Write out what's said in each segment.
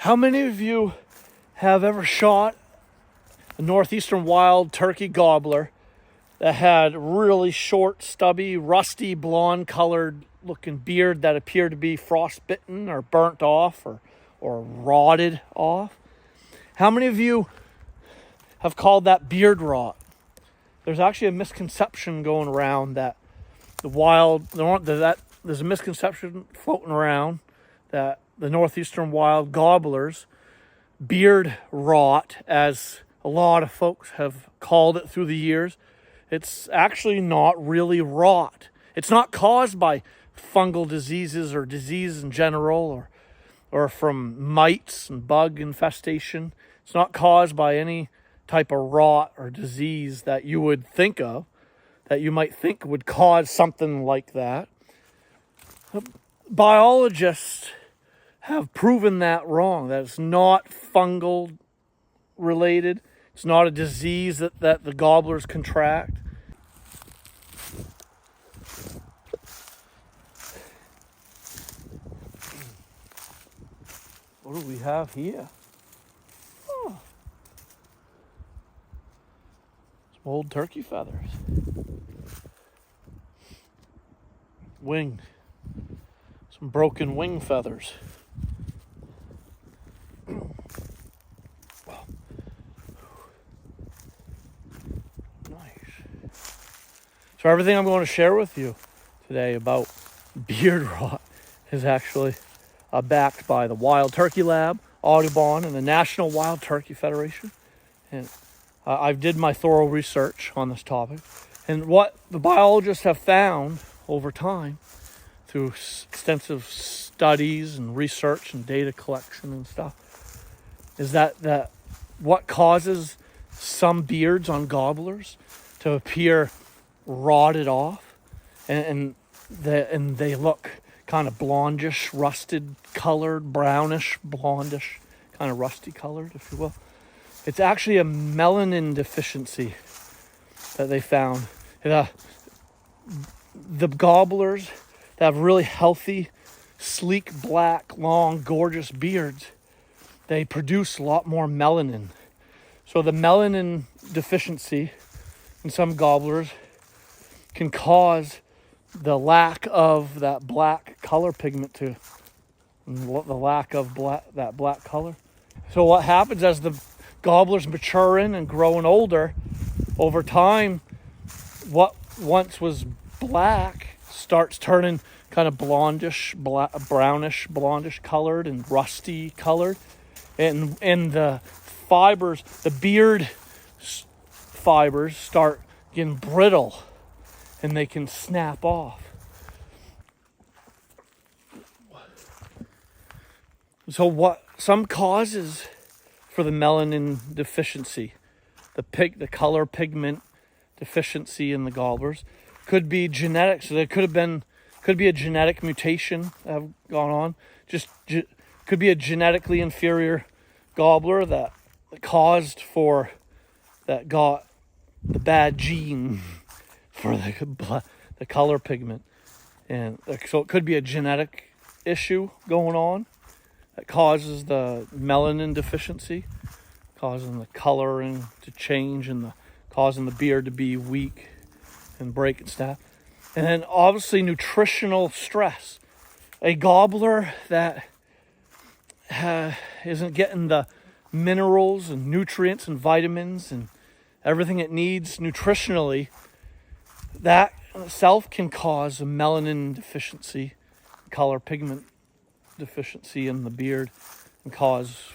How many of you have ever shot a Northeastern wild turkey gobbler that had really short, stubby, rusty, blonde-colored looking beard that appeared to be frostbitten or burnt off or rotted off? How many of you have called that beard rot? There's actually a misconception going around that there's a misconception floating around that the Northeastern wild gobblers beard rot, as a lot of folks have called it through the years. It's actually not really rot. It's not caused by fungal diseases or disease in general or from mites and bug infestation. It's not caused by any type of rot or disease that you would think of, that you might think would cause something like that. Biologists have proven that wrong, that it's not fungal related. It's not a disease that the gobblers contract. What do we have here? Oh, some old turkey feathers. Wing. Some broken wing feathers. So everything I'm going to share with you today about beard rot is actually backed by the Wild Turkey Lab, Audubon, and the National Wild Turkey Federation. And I did my thorough research on this topic. And what the biologists have found over time through extensive studies and research and data collection and stuff is that what causes some beards on gobblers to appear rotted off and they look kind of blondish, rusted colored, brownish, blondish, kind of rusty colored, if you will. It's actually a melanin deficiency that they found. The gobblers that have really healthy, sleek, black, long, gorgeous beards, they produce a lot more melanin. So the melanin deficiency in some gobblers can cause the lack of that black color pigment the lack of that black color. So what happens as the gobblers maturing and growing older, over time, what once was black starts turning kind of blondish, brownish, blondish colored and rusty colored. And the fibers, the beard fibers start getting brittle and they can snap off. So what some causes for the melanin deficiency, the color pigment deficiency in the gobblers, could be genetic. So there could be a genetic mutation that have gone on. Could be a genetically inferior gobbler that got the bad gene for the color pigment. And so it could be a genetic issue going on that causes the melanin deficiency, causing the coloring to change and causing the beard to be weak and break and snap. And then obviously nutritional stress. A gobbler that isn't getting the minerals and nutrients and vitamins and everything it needs nutritionally, that itself can cause a melanin deficiency, color pigment deficiency in the beard, and cause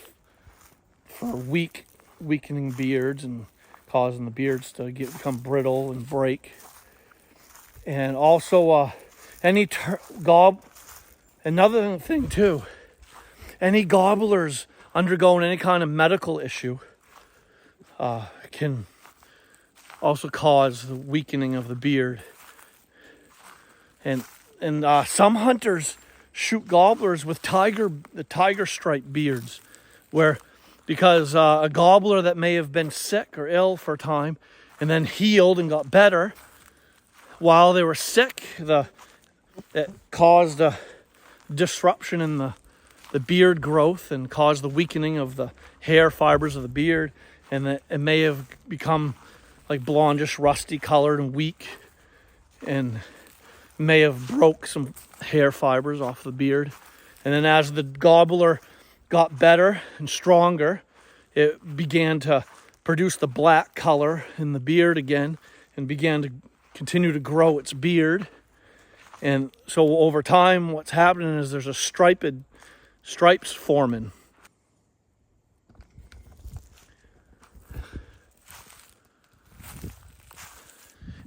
for weakening beards and causing the beards to become brittle and break. And also another thing too, any gobblers undergoing any kind of medical issue can also cause the weakening of the beard. And some hunters shoot gobblers with the tiger stripe beards, because a gobbler that may have been sick or ill for a time and then healed and got better, while they were sick, it caused a disruption in the beard growth and caused the weakening of the hair fibers of the beard, and that it may have become like blondish, rusty colored and weak, and may have broke some hair fibers off the beard. And then as the gobbler got better and stronger, it began to produce the black color in the beard again and began to continue to grow its beard. And so over time, what's happening is there's a stripes forming.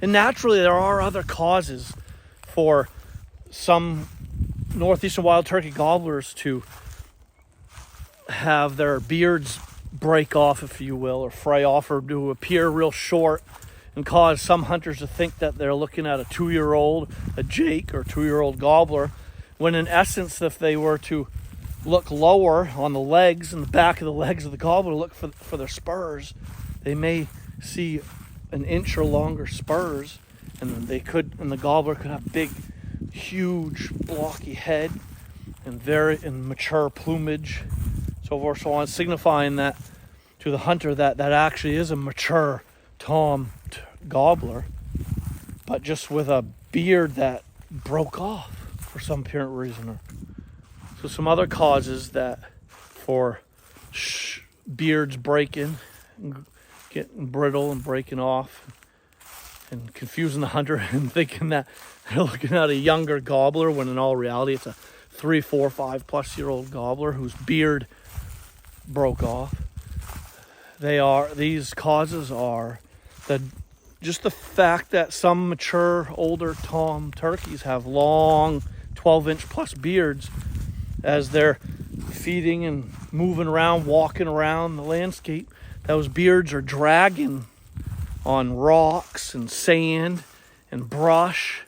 And naturally, there are other causes for some Northeastern wild turkey gobblers to have their beards break off, if you will, or fray off, or to appear real short, and cause some hunters to think that they're looking at a 2-year-old, a Jake, or 2-year-old gobbler, when in essence, if they were to look lower on the legs and the back of the legs of the gobbler, look for their spurs, they may see an inch or longer spurs, and the gobbler could have big, huge, blocky head and mature plumage, so forth, so on, signifying that to the hunter that actually is a mature tom gobbler, but just with a beard that broke off for some apparent reason. So some other causes that for beards breaking, getting brittle and breaking off, and confusing the hunter and thinking that they're looking at a younger gobbler when in all reality it's a 3, 4, 5+ year old gobbler whose beard broke off. These causes are just the fact that some mature older tom turkeys have long 12-inch plus beards as they're feeding and moving around, walking around the landscape. Those beards are dragging on rocks and sand and brush.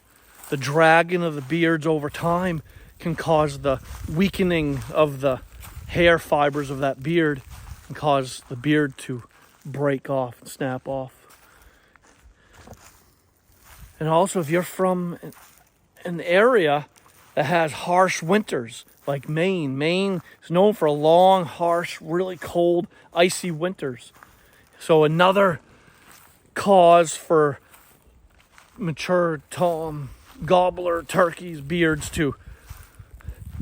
The dragging of the beards over time can cause the weakening of the hair fibers of that beard and cause the beard to break off and snap off. And also, if you're from an area that has harsh winters, like Maine is known for long, harsh, really cold, icy winters. So another cause for mature tom gobbler turkeys' beards to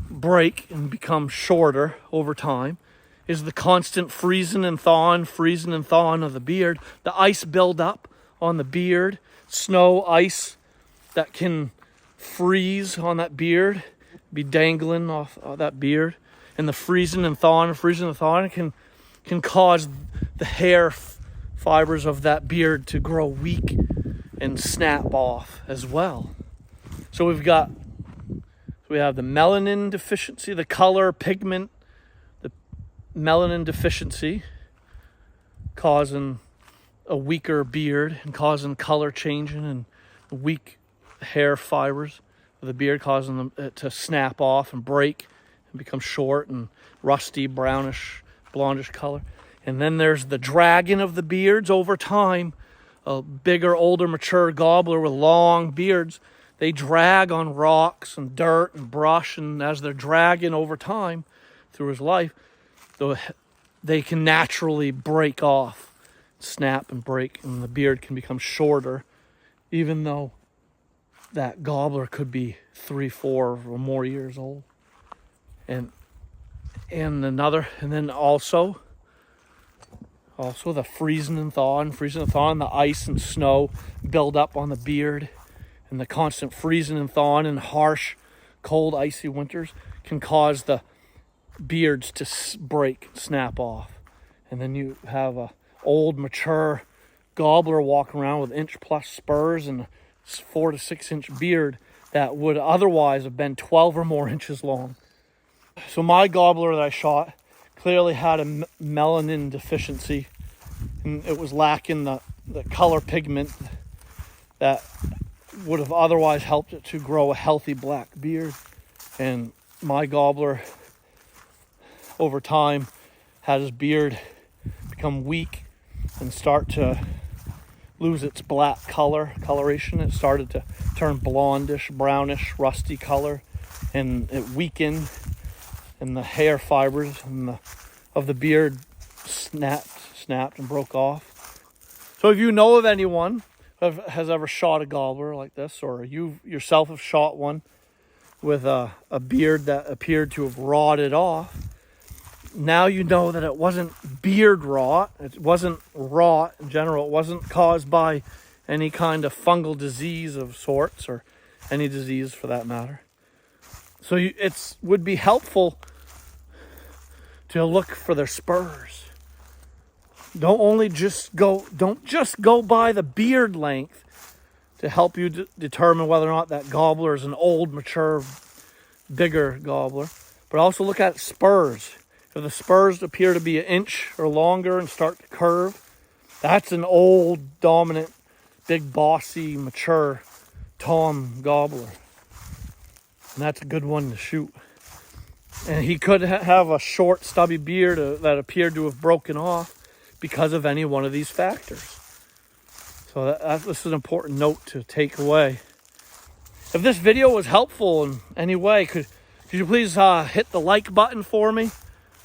break and become shorter over time is the constant freezing and thawing of the beard. The ice build up on the beard, snow, ice that can freeze on that beard, be dangling off that beard, and the freezing and thawing can cause the hair fibers of that beard to grow weak and snap off as well. So we have the melanin deficiency, the color pigment, the melanin deficiency causing a weaker beard and causing color changing and weak hair fibers of the beard, causing them to snap off and break and become short and rusty, brownish, blondish color. And then there's the dragging of the beards over time. A bigger, older, mature gobbler with long beards, they drag on rocks and dirt and brush, and as they're dragging over time through his life, they can naturally break off, snap and break, and the beard can become shorter, even though that gobbler could be 3, 4 or more years old. And then also the freezing and thawing, the ice and snow build up on the beard, and the constant freezing and thawing in harsh, cold, icy winters can cause the beards to break, snap off. And then you have a old, mature gobbler walking around with 1+ spurs and a 4 to 6 inch beard that would otherwise have been 12 or more inches long. So my gobbler that I shot clearly had a melanin deficiency, and it was lacking the color pigment that would have otherwise helped it to grow a healthy black beard. And my gobbler over time had his beard become weak and start to lose its black coloration. It started to turn blondish, brownish, rusty color, and it weakened and the hair fibers of the beard snapped and broke off. So if you know of anyone who has ever shot a gobbler like this, or you yourself have shot one with a beard that appeared to have rotted off, now you know that it wasn't beard rot. It wasn't rot in general. It wasn't caused by any kind of fungal disease of sorts, or any disease for that matter. So it would be helpful to look for their spurs. Don't just go by the beard length to help you determine whether or not that gobbler is an old, mature, bigger gobbler, but also look at spurs. If the spurs appear to be an inch or longer and start to curve, that's an old, dominant, big, bossy, mature tom gobbler. And that's a good one to shoot. And he could have a short, stubby beard that appeared to have broken off because of any one of these factors. So this is an important note to take away. If this video was helpful in any way, could you please hit the like button for me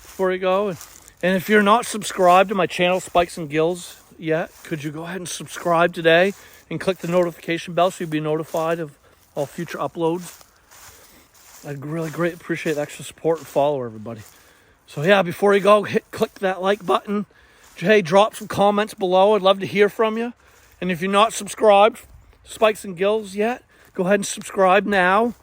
before you go? And if you're not subscribed to my channel, Spikes and Gills, yet, could you go ahead and subscribe today and click the notification bell so you'll be notified of all future uploads? I'd really greatly appreciate the extra support and follow, everybody. So yeah, before you go, click that like button. Hey, drop some comments below. I'd love to hear from you. And if you're not subscribed to Spikes and Gills yet, go ahead and subscribe now,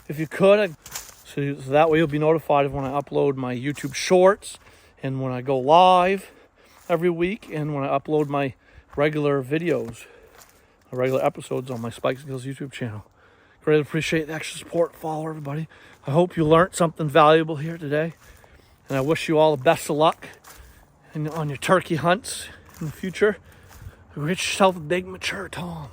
if you could. So that way you'll be notified of when I upload my YouTube shorts, and when I go live every week, and when I upload my regular videos, regular episodes on my Spikes and Gills YouTube channel. Greatly appreciate the extra support. Follow, everybody. I hope you learned something valuable here today, and I wish you all the best of luck on your turkey hunts in the future. Get yourself a big, mature tom.